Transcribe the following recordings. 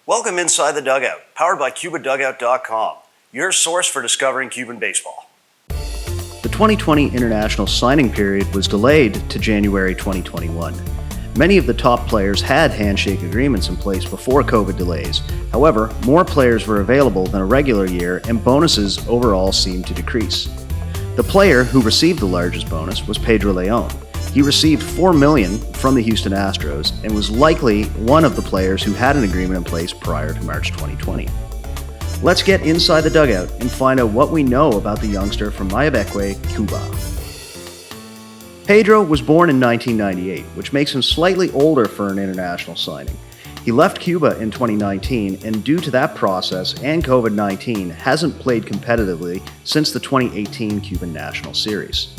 Welcome Inside the Dugout, powered by CubaDugout.com, your source for discovering Cuban baseball. The 2020 international signing period was delayed to January 2021. Many of the top players had handshake agreements in place before COVID delays. However, more players were available than a regular year, and bonuses overall seemed to decrease. The player who received the largest bonus was Pedro León. He received $4 million from the Houston Astros and was likely one of the players who had an agreement in place prior to March 2020. Let's get inside the dugout and find out what we know about the youngster from Mayabeque, Cuba. Pedro was born in 1998, which makes him slightly older for an international signing. He left Cuba in 2019, and due to that process and COVID-19, hasn't played competitively since the 2018 Cuban National Series.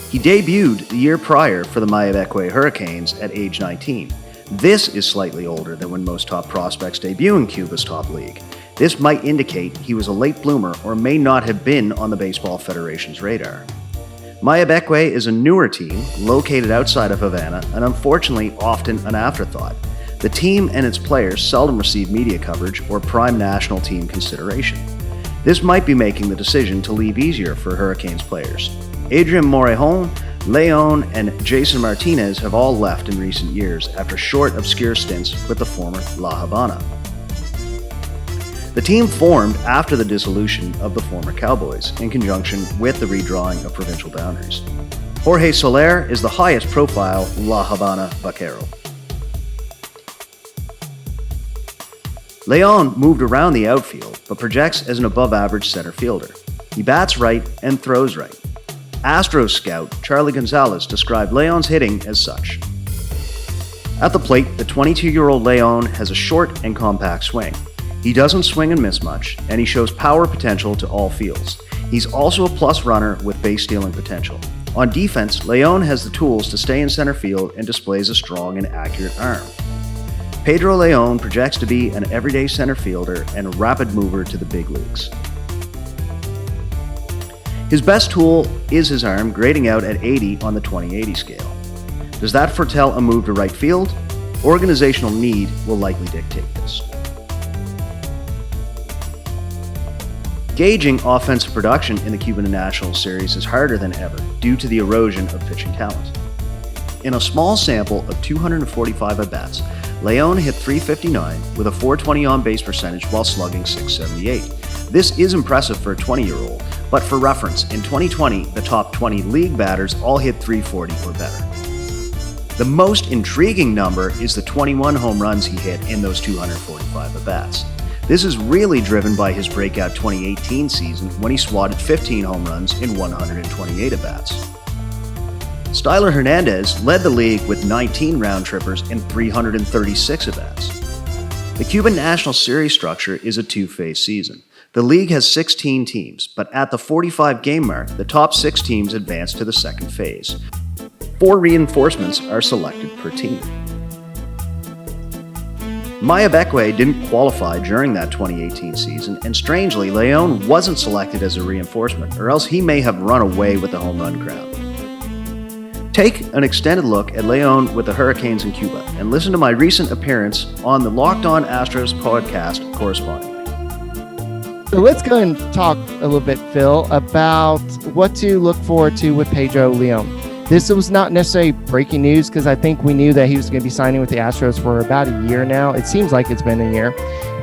He debuted the year prior for the Mayabeque Hurricanes at age 19. This is slightly older than when most top prospects debut in Cuba's top league. This might indicate he was a late bloomer or may not have been on the Baseball Federation's radar. Mayabeque is a newer team located outside of Havana and unfortunately often an afterthought. The team and its players seldom receive media coverage or prime national team consideration. This might be making the decision to leave easier for Hurricanes players. Adrian Morejon, León, and Jason Martinez have all left in recent years after short, obscure stints with the former La Havana. The team formed after the dissolution of the former Cowboys in conjunction with the redrawing of provincial boundaries. Jorge Soler is the highest profile La Havana vaquero. León moved around the outfield but projects as an above-average center fielder. He bats right and throws right. Astros scout Charlie Gonzalez described León's hitting as such. At the plate, the 22-year-old León has a short and compact swing. He doesn't swing and miss much, and he shows power potential to all fields. He's also a plus runner with base-stealing potential. On defense, León has the tools to stay in center field and displays a strong and accurate arm. Pedro León projects to be an everyday center fielder and a rapid mover to the big leagues. His best tool is his arm, grading out at 80 on the 20/80 scale. Does that foretell a move to right field? Organizational need will likely dictate this. Gauging offensive production in the Cuban National Series is harder than ever due to the erosion of pitching talent. In a small sample of 245 at-bats, León hit .359 with a .420 on-base percentage while slugging .678. This is impressive for a 20-year-old, but for reference, in 2020, the top 20 league batters all hit .340 or better. The most intriguing number is the 21 home runs he hit in those 245 at-bats. This is really driven by his breakout 2018 season when he swatted 15 home runs in 128 at-bats. Styler Hernandez led the league with 19 round trippers in 336 at-bats. The Cuban National Series structure is a two-phase season. The league has 16 teams, but at the 45-game mark, the top 6 teams advance to the second phase. 4 reinforcements are selected per team. Mayabeque didn't qualify during that 2018 season, and strangely, León wasn't selected as a reinforcement, or else he may have run away with the home run crown. Take an extended look at León with the Hurricanes in Cuba, and listen to my recent appearance on the Locked On Astros podcast correspondingly. So let's go and talk a little bit, Phil, about what to look forward to with Pedro León. This was not necessarily breaking news because I think we knew that he was going to be signing with the Astros for about a year now. It seems like it's been a year.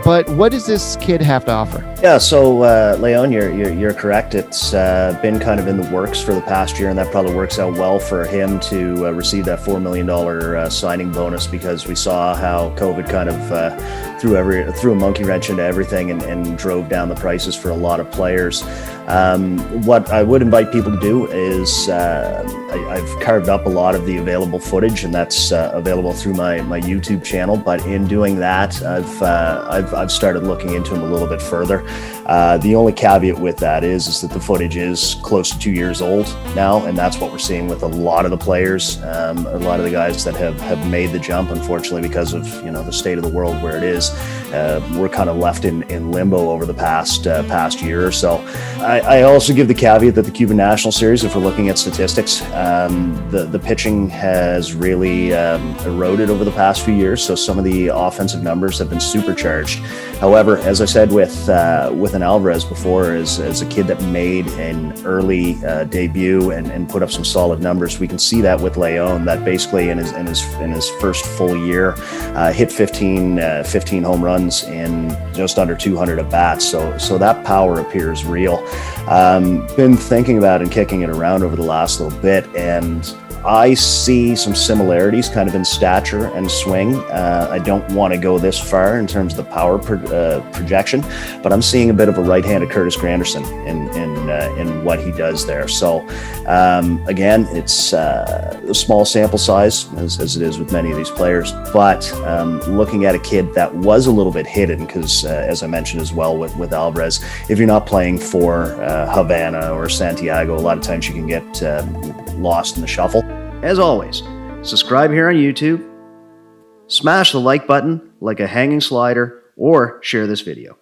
But what does this kid have to offer? Yeah, so León, you're correct. It's been kind of in the works for the past year, and that probably works out well for him to receive that $4 million signing bonus, because we saw how COVID kind of threw a monkey wrench into everything and drove down the prices for a lot of players. What I would invite people to do is I've carved up a lot of the available footage, and that's available through my YouTube channel. But in doing that, I've started looking into him a little bit further. The only caveat with that is that the footage is close to 2 years old now, and that's what we're seeing with a lot of the players, a lot of the guys that have made the jump. Unfortunately, because of the state of the world where it is, we're kind of left in limbo over the past year or so. I also give the caveat that the Cuban National Series, if we're looking at statistics, the pitching has really eroded over the past few years. So some of the offensive numbers have been supercharged. However, as I said with an Alvarez before, as a kid that made an early debut and put up some solid numbers, we can see that with León, that basically in his first full year, hit 15 home runs in just under 200 at bats. So that power appears real. Been thinking about and kicking it around over the last little bit, and I see some similarities kind of in stature and swing. I don't want to go this far in terms of the power projection, but I'm seeing a bit of a right-handed Curtis Granderson in what he does there. So again, it's a small sample size as it is with many of these players, but looking at a kid that was a little bit hidden because as I mentioned as well with Alvarez, if you're not playing for Havana or Santiago, a lot of times you can get lost in the shuffle. As always, subscribe here on YouTube, smash the like button like a hanging slider, or share this video.